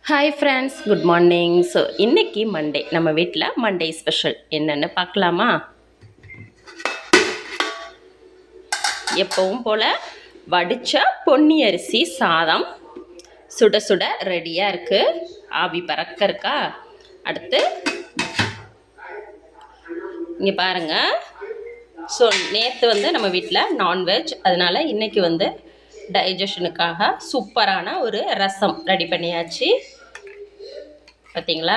Hi friends, good morning. So இன்றைக்கி Monday, நம்ம வீட்டில் மண்டே ஸ்பெஷல் என்னென்னு பார்க்கலாமா? எப்பவும் போல் வடித்த பொன்னி அரிசி சாதம் சுட சுட ரெடியாக இருக்குது. ஆவி பறக்க இருக்கா. அடுத்து இங்கே பாருங்கள். ஸோ நேற்று நம்ம வீட்டில் நான்வெஜ், அதனால் இன்றைக்கி டைஜஷனுக்காக சூப்பரான ஒரு ரசம் ரெடி பண்ணியாச்சு. பார்த்தீங்களா,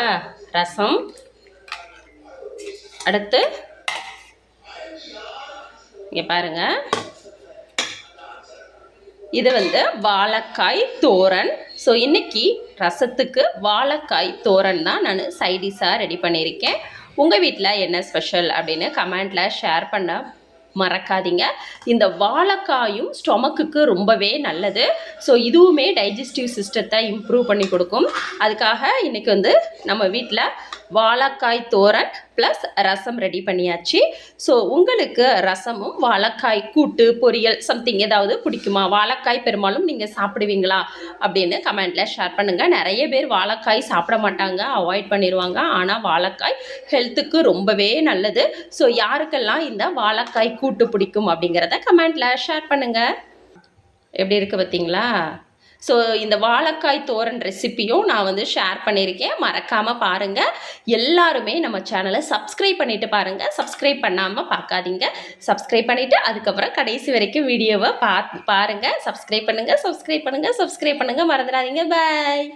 ரசம். அடுத்து இங்கே பாருங்கள், இது வாழைக்காய் தோரன். ஸோ இன்றைக்கி ரசத்துக்கு வாழைக்காய் தோரன் தான் நான் சைடிஷாக ரெடி பண்ணியிருக்கேன். உங்கள் வீட்டில் என்ன ஸ்பெஷல் அப்படின்னு கமெண்டில் ஷேர் பண்ண மறக்காதீங்க. இந்த வாழைக்காயும் ஸ்டொமக்குக்கு ரொம்பவே நல்லது. ஸோ இதுவுமே டைஜஸ்டிவ் சிஸ்டத்தை இம்ப்ரூவ் பண்ணி கொடுக்கும். அதுக்காக இன்றைக்கி நம்ம வீட்டில் வாழைக்காய் தோரன் ப்ளஸ் ரசம் ரெடி பண்ணியாச்சு. ஸோ உங்களுக்கு ரசமும் வாழைக்காய் கூட்டு பொரியல் சம்திங் ஏதாவது பிடிக்குமா? வாழைக்காய் பெரும்பாலும் நீங்கள் சாப்பிடுவீங்களா அப்படின்னு கமெண்டில் ஷேர் பண்ணுங்கள். நிறைய பேர் வாழைக்காய் சாப்பிட மாட்டாங்க, அவாய்ட் பண்ணிடுவாங்க. ஆனால் வாழைக்காய் ஹெல்த்துக்கு ரொம்பவே நல்லது. ஸோ யாருக்கெல்லாம் இந்த வாழைக்காய் கூட்டு பிடிக்கும் அப்படிங்கிறத கமெண்டில் ஷேர் பண்ணுங்கள். எப்படி இருக்குது பார்த்தீங்களா? ஸோ இந்த வாழைக்காய் தோரன் ரெசிப்பியும் நான் ஷேர் பண்ணியிருக்கேன். மறக்காமல் பாருங்கள். எல்லாருமே நம்ம சேனலை சப்ஸ்கிரைப் பண்ணிவிட்டு பாருங்கள். சப்ஸ்கிரைப் பண்ணாமல் பார்க்காதீங்க. சப்ஸ்கிரைப் பண்ணிவிட்டு அதுக்கப்புறம் கடைசி வரைக்கும் வீடியோவை பாருங்கள். சப்ஸ்கிரைப் பண்ணுங்கள், சப்ஸ்கிரைப் பண்ணுங்கள், சப்ஸ்கிரைப் பண்ணுங்கள். மறந்துடாதீங்க. பாய்.